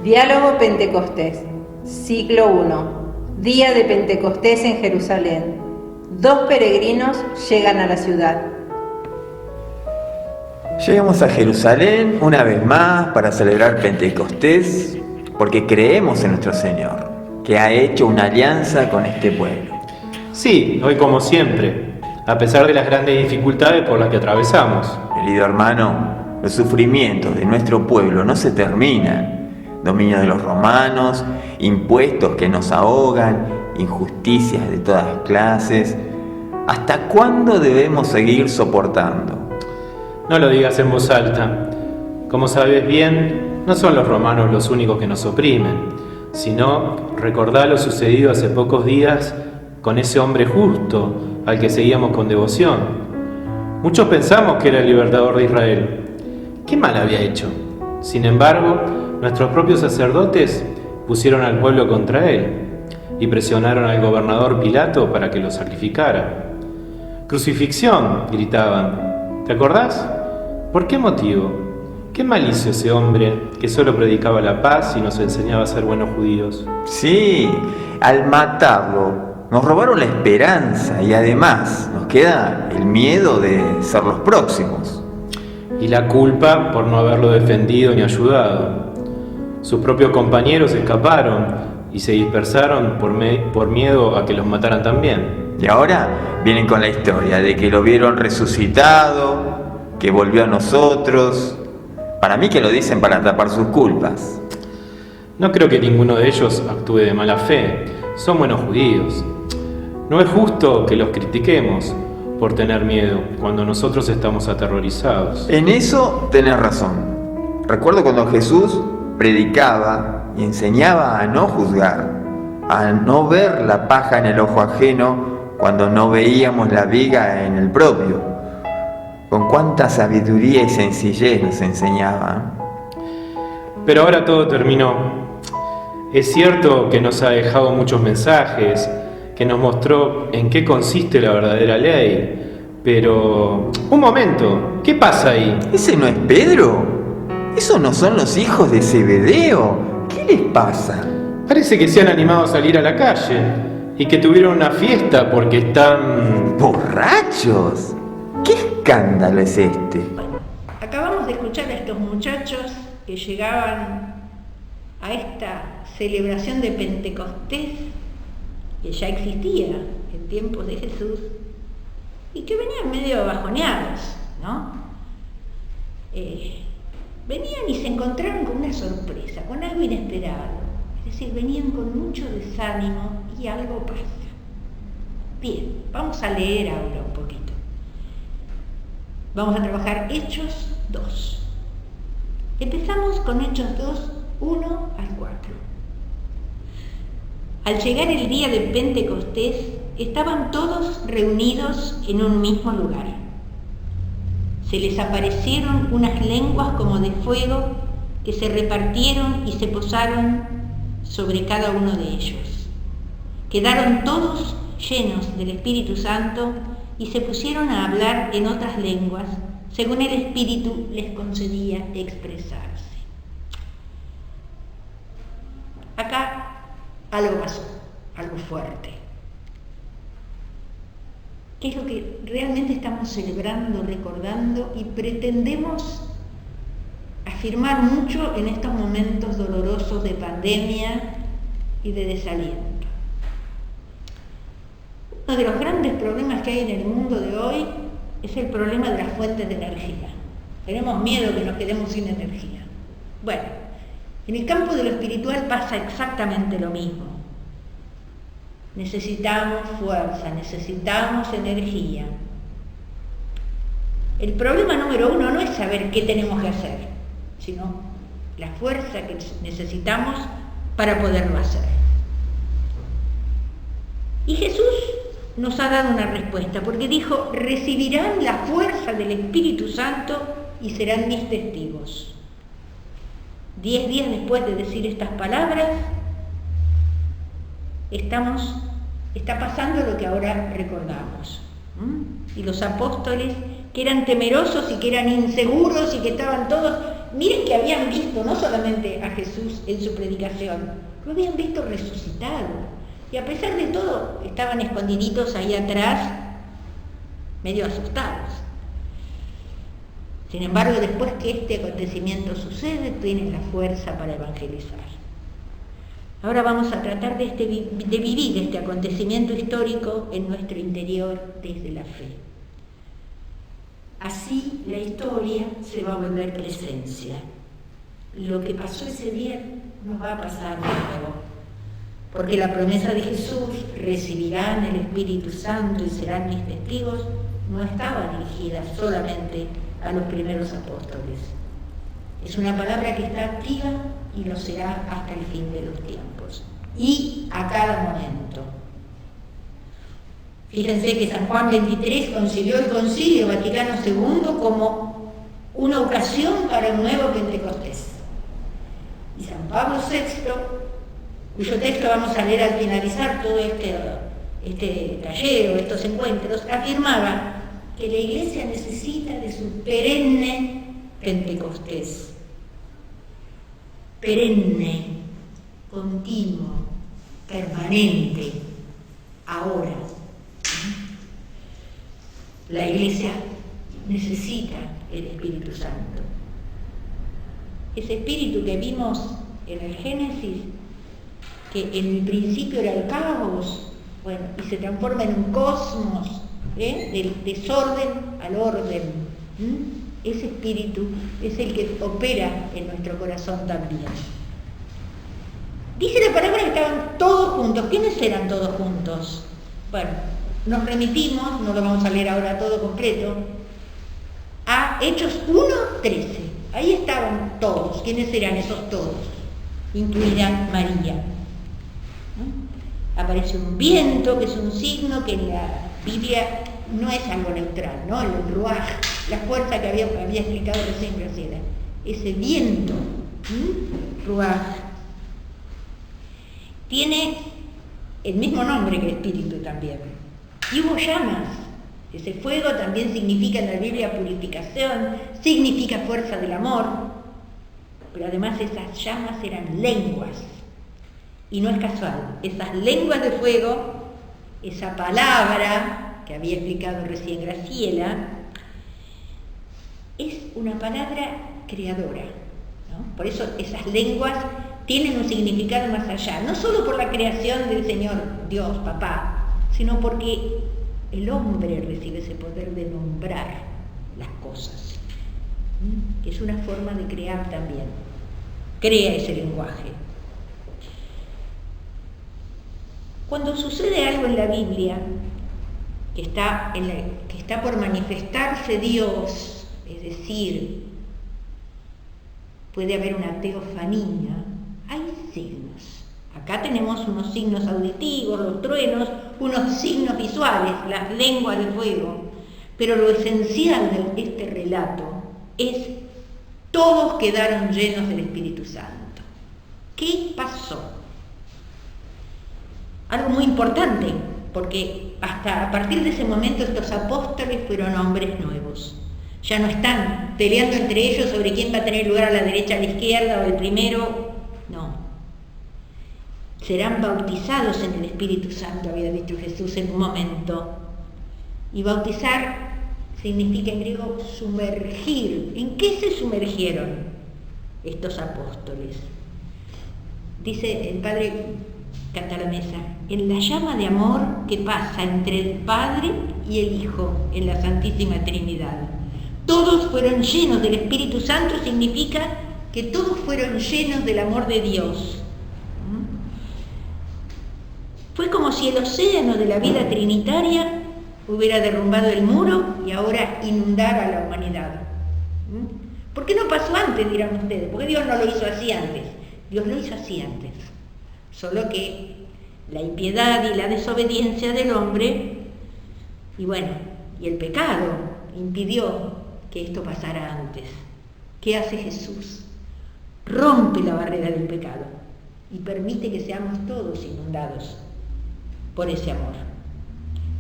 Diálogo Pentecostés, siglo I, día de Pentecostés en Jerusalén. Dos peregrinos llegan a la ciudad. Llegamos a Jerusalén una vez más para celebrar Pentecostés porque creemos en nuestro Señor, que ha hecho una alianza con este pueblo. Sí, hoy como siempre, a pesar de las grandes dificultades por las que atravesamos. Querido hermano, los sufrimientos de nuestro pueblo no se terminan. Dominio de los romanos, impuestos que nos ahogan, injusticias de todas clases. ¿Hasta cuándo debemos seguir soportando? No lo digas en voz alta. Como sabes bien, no son los romanos los únicos que nos oprimen, sino recordá lo sucedido hace pocos días con ese hombre justo al que seguíamos con devoción. Muchos pensamos que era el libertador de Israel. ¿Qué mal había hecho? Sin embargo, nuestros propios sacerdotes pusieron al pueblo contra él y presionaron al gobernador Pilato para que lo sacrificara. ¡Crucifixión!, gritaban. ¿Te acordás? ¿Por qué motivo? ¿Qué mal hizo ese hombre que solo predicaba la paz y nos enseñaba a ser buenos judíos? Sí, al matarlo nos robaron la esperanza y además nos queda el miedo de ser los próximos. Y la culpa por no haberlo defendido ni ayudado. Sus propios compañeros escaparon y se dispersaron por miedo a que los mataran también. Y ahora vienen con la historia de que lo vieron resucitado, que volvió a nosotros. Para mí que lo dicen para tapar sus culpas. No creo que ninguno de ellos actúe de mala fe. Son buenos judíos. No es justo que los critiquemos por tener miedo cuando nosotros estamos aterrorizados. En eso tenés razón. Recuerdo cuando Jesús predicaba y enseñaba a no juzgar, a no ver la paja en el ojo ajeno cuando no veíamos la viga en el propio. Con cuánta sabiduría y sencillez nos enseñaba. Pero ahora todo terminó. Es cierto que nos ha dejado muchos mensajes, que nos mostró en qué consiste la verdadera ley. Pero, un momento, ¿qué pasa ahí? ¿Ese no es Pedro? ¿Esos no son los hijos de Zebedeo? ¿Qué les pasa? Parece que se han animado a salir a la calle y que tuvieron una fiesta porque están... ¿Borrachos? ¿Qué escándalo es este? Bueno, acabamos de escuchar a estos muchachos que llegaban a esta celebración de Pentecostés que ya existía en tiempos de Jesús y que venían medio bajoneados, ¿no? Venían y se encontraron con una sorpresa, con algo inesperado. Es decir, venían con mucho desánimo y algo pasa. Bien, vamos a leer ahora un poquito. Vamos a trabajar Hechos 2. Empezamos con Hechos 2, 1 al 4. Al llegar el día de Pentecostés, estaban todos reunidos en un mismo lugar. Se les aparecieron unas lenguas como de fuego que se repartieron y se posaron sobre cada uno de ellos. Quedaron todos llenos del Espíritu Santo y se pusieron a hablar en otras lenguas, según el Espíritu les concedía expresarse. Acá algo pasó, algo fuerte. ¿Qué es lo que realmente estamos celebrando, recordando y pretendemos afirmar mucho en estos momentos dolorosos de pandemia y de desaliento? Uno de los grandes problemas que hay en el mundo de hoy es el problema de las fuentes de energía. Tenemos miedo que nos quedemos sin energía. Bueno, en el campo de lo espiritual pasa exactamente lo mismo. Necesitamos fuerza, necesitamos energía. El problema número uno no es saber qué tenemos que hacer, sino la fuerza que necesitamos para poderlo hacer. Y Jesús nos ha dado una respuesta, porque dijo: recibirán la fuerza del Espíritu Santo y serán mis testigos. 10 días después de decir estas palabras, está pasando lo que ahora recordamos. Y los apóstoles, que eran temerosos y que eran inseguros y que estaban todos miren que habían visto no solamente a Jesús en su predicación, lo habían visto resucitado. Y a pesar de todo, estaban escondiditos ahí atrás, medio asustados. Sin embargo, después que este acontecimiento sucede, tienen la fuerza para evangelizar. Ahora vamos a tratar de vivir este acontecimiento histórico en nuestro interior desde la fe. Así la historia se va a volver presencia. Lo que pasó ese día nos va a pasar de nuevo, porque la promesa de Jesús, recibirán el Espíritu Santo y serán mis testigos, no estaba dirigida solamente a los primeros apóstoles. Es una palabra que está activa y lo será hasta el fin de los tiempos y a cada momento. Fíjense que San Juan XXIII concibió el Concilio Vaticano II como una ocasión para un nuevo Pentecostés. Y San Pablo VI, cuyo texto vamos a leer al finalizar todo este taller o estos encuentros, afirmaba que la Iglesia necesita de su perenne Pentecostés. Perenne, continuo, permanente, ahora. La Iglesia necesita el Espíritu Santo. Ese Espíritu que vimos en el Génesis, que en el principio era el caos, bueno, y se transforma en un cosmos, del desorden al orden. Ese Espíritu es el que opera en nuestro corazón también. Dice la palabra que estaban todos juntos. ¿Quiénes eran todos juntos? Bueno, nos remitimos, no lo vamos a leer ahora todo completo, a Hechos 1:13. Ahí estaban todos. ¿Quiénes eran esos todos? Incluida María. Aparece un viento, que es un signo que en la Biblia no es algo neutral, ¿no? El ruaj, la fuerza que había explicado recién Graciela. Ese viento, ruaj, tiene el mismo nombre que espíritu también. Y hubo llamas. Ese fuego también significa en la Biblia purificación, significa fuerza del amor, pero además esas llamas eran lenguas. Y no es casual, esas lenguas de fuego, esa palabra que había explicado recién Graciela, es una palabra creadora, ¿no? Por eso esas lenguas tienen un significado más allá, no solo por la creación del Señor Dios, Papá, sino porque el hombre recibe ese poder de nombrar las cosas, que es una forma de crear también. Crea ese lenguaje. Cuando sucede algo en la Biblia, que está por manifestarse Dios, es decir, puede haber una teofanía, hay signos. Acá tenemos unos signos auditivos, los truenos, unos signos visuales, las lenguas de fuego, pero lo esencial de este relato es: todos quedaron llenos del Espíritu Santo. ¿Qué pasó? Algo muy importante, porque hasta a partir de ese momento estos apóstoles fueron hombres nuevos. Ya no están peleando entre ellos sobre quién va a tener lugar a la derecha, a la izquierda, o el primero. No. Serán bautizados en el Espíritu Santo, había dicho Jesús en un momento. Y bautizar significa en griego sumergir. ¿En qué se sumergieron estos apóstoles? Dice el padre Cantalamessa, en la llama de amor que pasa entre el Padre y el Hijo en la Santísima Trinidad. Todos fueron llenos del Espíritu Santo, significa que todos fueron llenos del amor de Dios. Fue como si el océano de la vida trinitaria hubiera derrumbado el muro y ahora inundara a la humanidad. ¿Por qué no pasó antes, dirán ustedes? ¿Por qué Dios no lo hizo así antes? Dios lo hizo así antes. Solo que la impiedad y la desobediencia del hombre, y el pecado impidió que esto pasara antes. ¿Qué hace Jesús? Rompe la barrera del pecado y permite que seamos todos inundados por ese amor.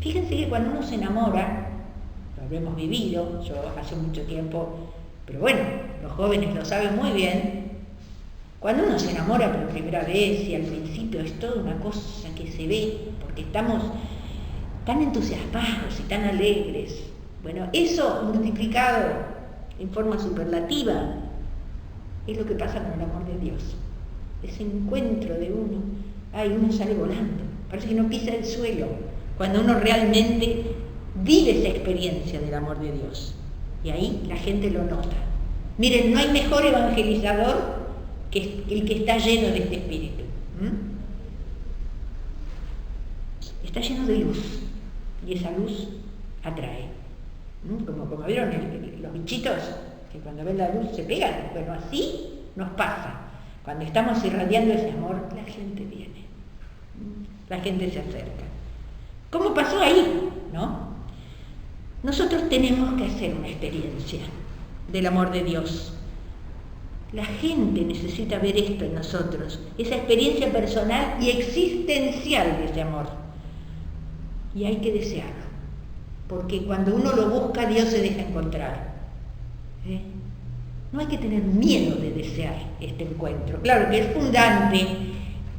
Fíjense que cuando uno se enamora, lo habremos vivido, yo hace mucho tiempo Pero bueno, los jóvenes lo saben muy bien. Cuando uno se enamora por primera vez y al principio es toda una cosa que se ve, porque estamos tan entusiasmados y tan alegres. Bueno, eso multiplicado en forma superlativa es lo que pasa con el amor de Dios. Ese encuentro de uno, uno sale volando, parece que no pisa el suelo, cuando uno realmente vive esa experiencia del amor de Dios. Y ahí la gente lo nota. Miren, no hay mejor evangelizador que el que está lleno de este espíritu. Está lleno de luz, y esa luz atrae. Como vieron los bichitos, que cuando ven la luz se pegan. Bueno, así nos pasa. Cuando estamos irradiando ese amor, la gente viene, la gente se acerca. ¿Cómo pasó ahí? ¿No? Nosotros tenemos que hacer una experiencia del amor de Dios. La gente necesita ver esto en nosotros, esa experiencia personal y existencial de ese amor. Y hay que desearlo, porque cuando uno lo busca, Dios se deja encontrar. No hay que tener miedo de desear este encuentro. Claro que es fundante,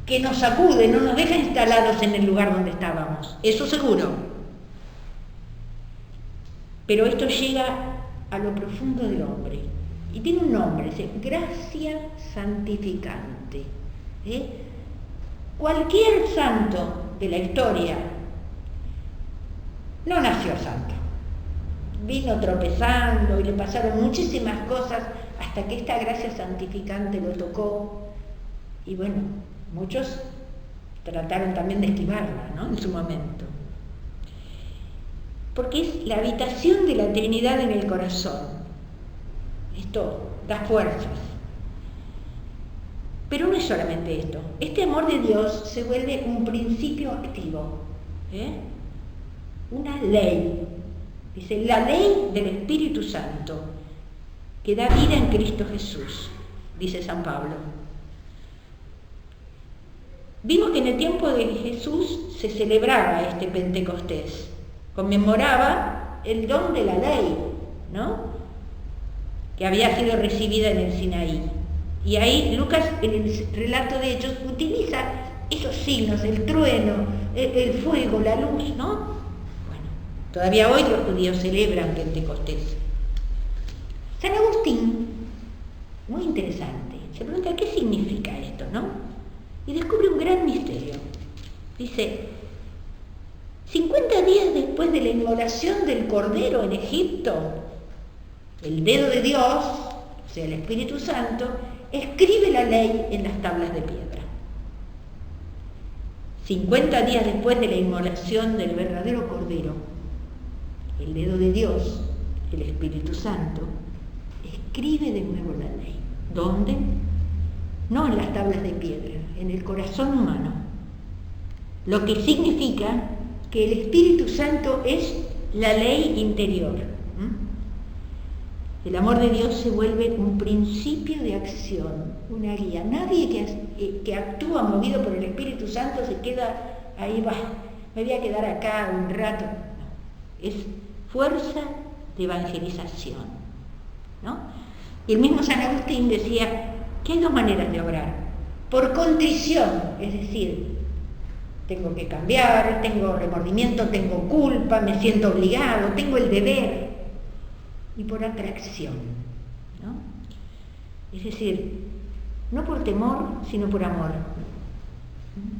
que nos sacude, no nos deja instalados en el lugar donde estábamos, eso seguro. Pero esto llega a lo profundo del hombre, y tiene un nombre, es gracia santificante. Cualquier santo de la historia no nació santo. Vino tropezando y le pasaron muchísimas cosas hasta que esta gracia santificante lo tocó. Y bueno, muchos trataron también de esquivarla, ¿no?, en su momento. Porque es la habitación de la Trinidad en el corazón. Esto da fuerzas. Pero no es solamente esto. Este amor de Dios se vuelve un principio activo, una ley. Dice, la ley del Espíritu Santo que da vida en Cristo Jesús, dice San Pablo. Vimos que en el tiempo de Jesús se celebraba este Pentecostés, conmemoraba el don de la ley, ¿no?, que había sido recibida en el Sinaí. Y ahí Lucas, en el relato de Hechos, utiliza esos signos, el trueno, el fuego, la luz, ¿no? Bueno, todavía hoy los judíos celebran Pentecostés. San Agustín, muy interesante, se pregunta qué significa esto, ¿no? Y descubre un gran misterio. Dice, 50 días después de la inmolación del Cordero en Egipto, el dedo de Dios, o sea, el Espíritu Santo, escribe la ley en las tablas de piedra. 50 días después de la inmolación del verdadero Cordero, el dedo de Dios, el Espíritu Santo, escribe de nuevo la ley. ¿Dónde? No en las tablas de piedra, en el corazón humano. Lo que significa que el Espíritu Santo es la ley interior. El amor de Dios se vuelve un principio de acción, una guía. Nadie que actúa movido por el Espíritu Santo se queda ahí, me voy a quedar acá un rato. No, es fuerza de evangelización, ¿no? Y el mismo San Agustín decía que hay dos maneras de obrar. Por contrición, es decir, tengo que cambiar, tengo remordimiento, tengo culpa, me siento obligado, tengo el deber. Y por atracción, ¿no? Es decir, no por temor, sino por amor.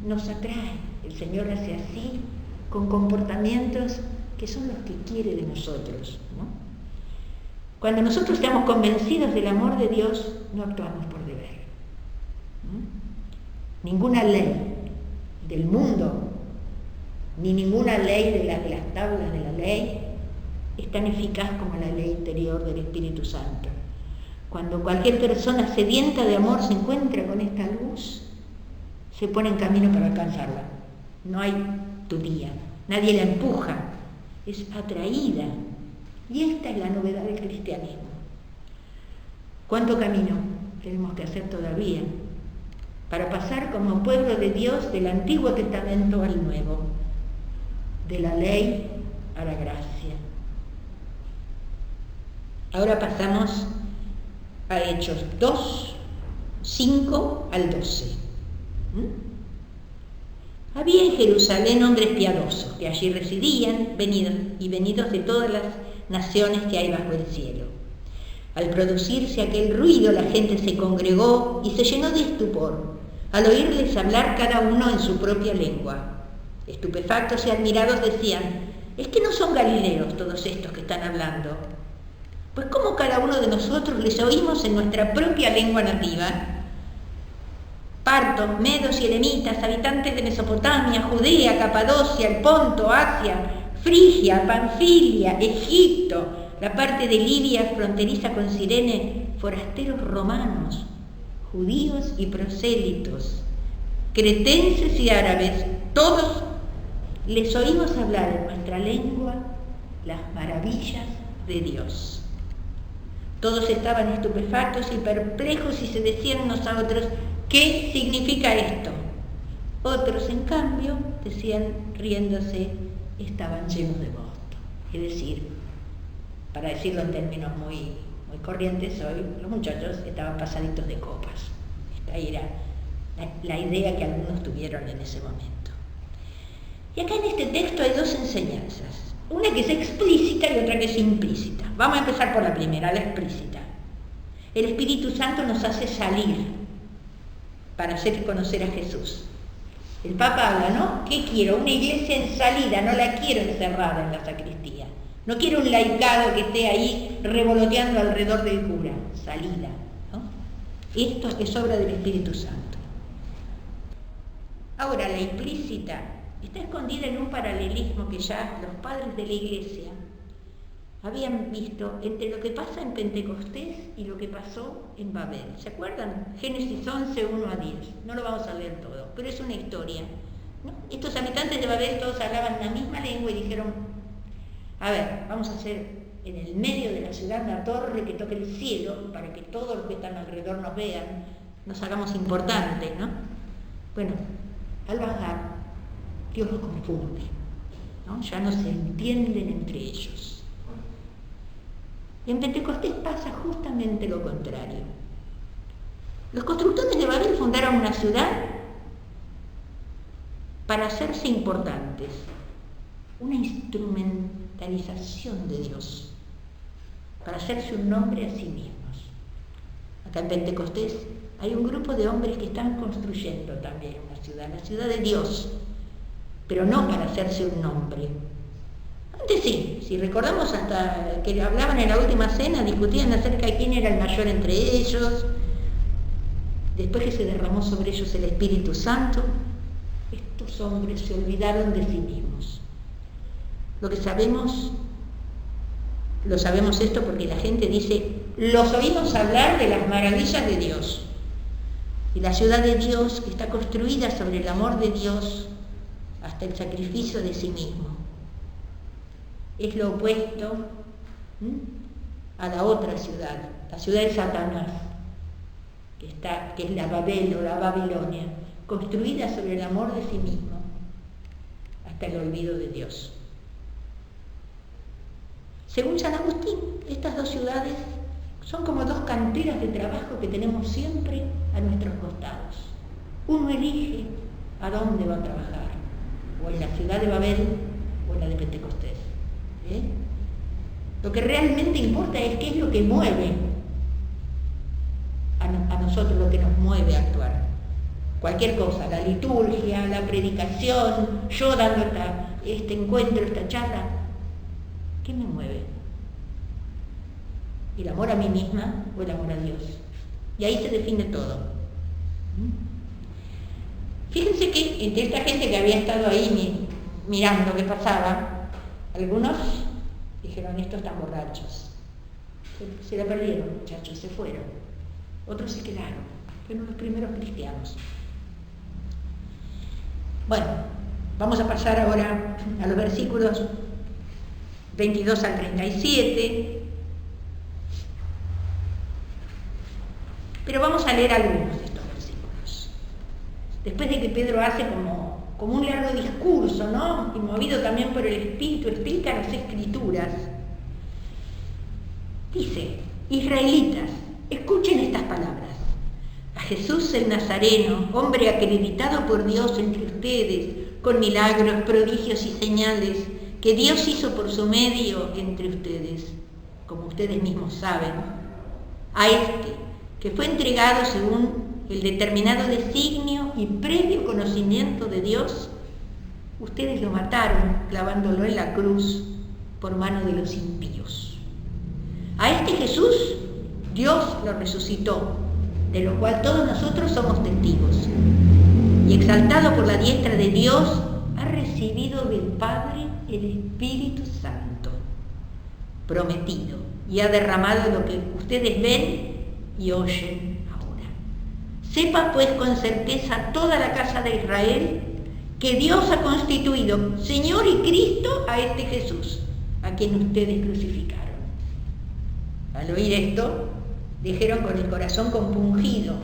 Nos atrae, el Señor hace así, con comportamientos que son los que quiere de nosotros, ¿no? Cuando nosotros estamos convencidos del amor de Dios, no actuamos por deber. Ninguna ley del mundo, ni ninguna ley de las tablas de la ley, es tan eficaz como la ley interior del Espíritu Santo. Cuando cualquier persona sedienta de amor se encuentra con esta luz, se pone en camino para alcanzarla. No hay tutía, nadie la empuja, es atraída. Y esta es la novedad del cristianismo. ¿Cuánto camino tenemos que hacer todavía para pasar como pueblo de Dios del Antiguo Testamento al Nuevo, de la ley a la gracia? Ahora pasamos a Hechos 2, 5 al 12. Había en Jerusalén hombres piadosos que allí residían, venidos de todas las naciones que hay bajo el cielo. Al producirse aquel ruido, la gente se congregó y se llenó de estupor, al oírles hablar cada uno en su propia lengua. Estupefactos y admirados decían: ¿es que no son galileos todos estos que están hablando? Pues ¿cómo cada uno de nosotros les oímos en nuestra propia lengua nativa? Partos, medos y elamitas, habitantes de Mesopotamia, Judea, Capadocia, el Ponto, Asia, Frigia, Panfilia, Egipto, la parte de Libia fronteriza con Cirene, forasteros romanos, judíos y prosélitos, cretenses y árabes, todos les oímos hablar en nuestra lengua las maravillas de Dios. Todos estaban estupefactos y perplejos y se decían unos a otros: ¿qué significa esto? Otros, en cambio, decían riéndose, estaban llenos de mosto. Es decir, para decirlo en términos muy corrientes hoy, los muchachos estaban pasaditos de copas. Esta era la idea que algunos tuvieron en ese momento. Y acá en este texto hay dos enseñanzas, una que es explícita y otra que es implícita. Vamos a empezar por la primera, la explícita. El Espíritu Santo nos hace salir para hacer conocer a Jesús. El Papa habla, ¿no? ¿Qué quiero? Una iglesia en salida, no la quiero encerrada en la sacristía. No quiero un laicado que esté ahí revoloteando alrededor del cura. Salida, ¿no? Esto es obra del Espíritu Santo. Ahora, la implícita está escondida en un paralelismo que ya los padres de la iglesia habían visto entre lo que pasa en Pentecostés y lo que pasó en Babel. ¿Se acuerdan? Génesis 11, 1 a 10. No lo vamos a leer todo, pero es una historia, ¿no? Estos habitantes de Babel todos hablaban la misma lengua y dijeron: a ver, vamos a hacer en el medio de la ciudad una torre que toque el cielo para que todos los que están alrededor nos vean, nos hagamos importantes, ¿no? Bueno, al bajar, Dios los confunde, ¿no? Ya no se entienden entre ellos. En Pentecostés pasa justamente lo contrario. Los constructores de Babel fundaron una ciudad para hacerse importantes, una instrumentalización de Dios, para hacerse un nombre a sí mismos. Acá en Pentecostés hay un grupo de hombres que están construyendo también una ciudad, la ciudad de Dios, pero no para hacerse un nombre. Antes sí, si recordamos hasta que hablaban en la última cena, discutían acerca de quién era el mayor entre ellos. Después que se derramó sobre ellos el Espíritu Santo, estos hombres se olvidaron de sí mismos. Lo sabemos esto porque la gente dice: los oímos hablar de las maravillas de Dios. Y la ciudad de Dios, que está construida sobre el amor de Dios hasta el sacrificio de sí mismo, es lo opuesto a la otra ciudad, la ciudad de Satanás, que es la Babel o la Babilonia, construida sobre el amor de sí mismo hasta el olvido de Dios. Según San Agustín, estas dos ciudades son como dos canteras de trabajo que tenemos siempre a nuestros costados. Uno elige a dónde va a trabajar, o en la ciudad de Babel o en la de Pentecostés. Lo que realmente importa es qué es lo que mueve a nosotros, lo que nos mueve a actuar. Cualquier cosa, la liturgia, la predicación, yo dando este encuentro, esta charla, ¿qué me mueve? ¿El amor a mí misma o el amor a Dios? Y ahí se define todo. Fíjense que entre esta gente que había estado ahí mirando qué pasaba, algunos dijeron: estos están borrachos. Se la perdieron, muchachos, se fueron. Otros se quedaron, fueron los primeros cristianos. Bueno, vamos a pasar ahora a los versículos 22 al 37. Pero vamos a leer algunos de estos versículos. Después de que Pedro hace como un largo discurso, ¿no? Y movido también por el Espíritu, explica las Escrituras. Dice: israelitas, Escuchen estas palabras. A Jesús el Nazareno, hombre acreditado por Dios entre ustedes, con milagros, prodigios y señales que Dios hizo por su medio entre ustedes, como ustedes mismos saben, a este, que fue entregado según el determinado designio y previo conocimiento de Dios, ustedes lo mataron clavándolo en la cruz por mano de los impíos. A este Jesús, Dios lo resucitó, de lo cual todos nosotros somos testigos. Y exaltado por la diestra de Dios, ha recibido del Padre el Espíritu Santo prometido y ha derramado lo que ustedes ven y oyen ahora. Sepa pues con certeza toda la casa de Israel que Dios ha constituido Señor y Cristo a este Jesús, a quien ustedes crucificaron. Al oír esto, dijeron con el corazón compungido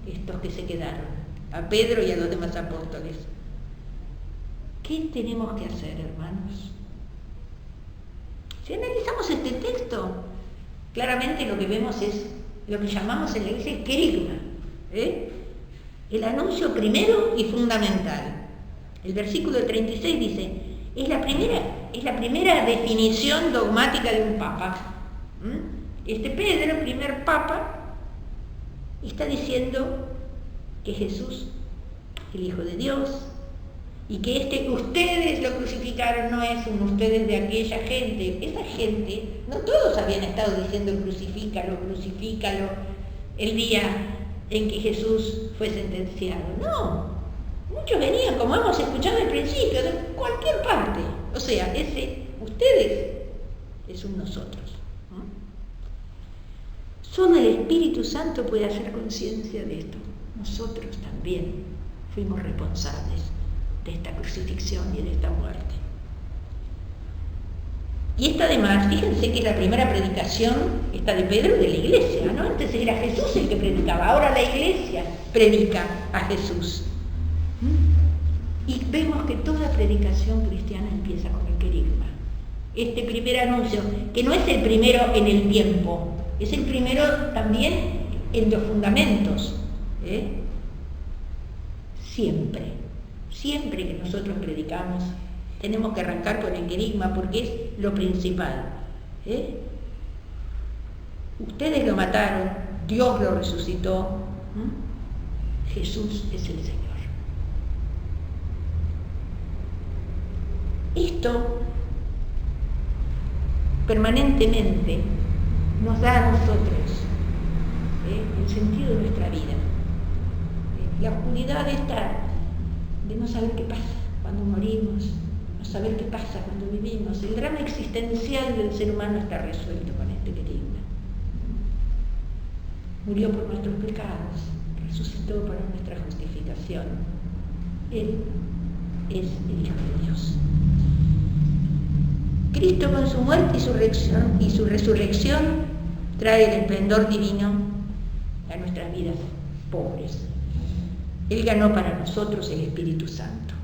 estos que se quedaron, a Pedro y a los demás apóstoles: ¿qué tenemos que hacer, hermanos? Si analizamos este texto, claramente lo que vemos es lo que llamamos en la iglesia el querigma, el anuncio primero y fundamental. El versículo 36 dice, es la primera definición dogmática de un papa. Este Pedro, primer papa, está diciendo que Jesús, el Hijo de Dios, y que ustedes lo crucificaron, no es un ustedes de aquella gente. Esa gente, no todos habían estado diciendo crucifícalo, crucifícalo, el día en que Jesús fue sentenciado. No, muchos venían, como hemos escuchado al principio, de cualquier parte. O sea, ese ustedes es un nosotros. Solo el Espíritu Santo puede hacer conciencia de esto. Nosotros también fuimos responsables de esta crucifixión y de esta muerte. Y esta además, fíjense que es la primera predicación, esta de Pedro, de la iglesia, ¿no? Antes era Jesús el que predicaba, ahora la iglesia predica a Jesús. Y vemos que toda predicación cristiana empieza con el querigma. Este primer anuncio, que no es el primero en el tiempo, es el primero también en los fundamentos. Siempre que nosotros predicamos, tenemos que arrancar con el querigma porque es lo principal. Ustedes lo mataron, Dios lo resucitó, Jesús es el Señor. Esto permanentemente nos da a nosotros el sentido de nuestra vida. La oscuridad esta de no saber qué pasa cuando morimos, no saber qué pasa cuando vivimos. El drama existencial del ser humano está resuelto con este querigma. Murió por nuestros pecados, resucitó para nuestra justificación. Él es el Hijo de Dios. Cristo con su muerte y su resurrección trae el esplendor divino a nuestras vidas pobres. Él ganó para nosotros el Espíritu Santo.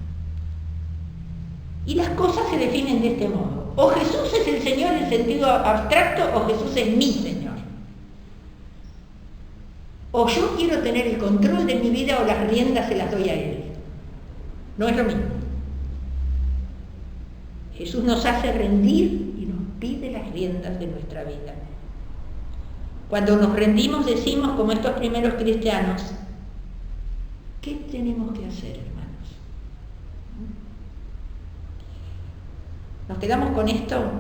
Y las cosas se definen de este modo. O Jesús es el Señor en sentido abstracto, o Jesús es mi Señor. O yo quiero tener el control de mi vida o las riendas se las doy a Él. No es lo mismo. Jesús nos hace rendir y nos pide las riendas de nuestra vida. Cuando nos rendimos decimos, como estos primeros cristianos, ¿qué tenemos que hacer, hermanos? Nos quedamos con esto.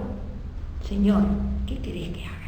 Señor, ¿qué querés que haga?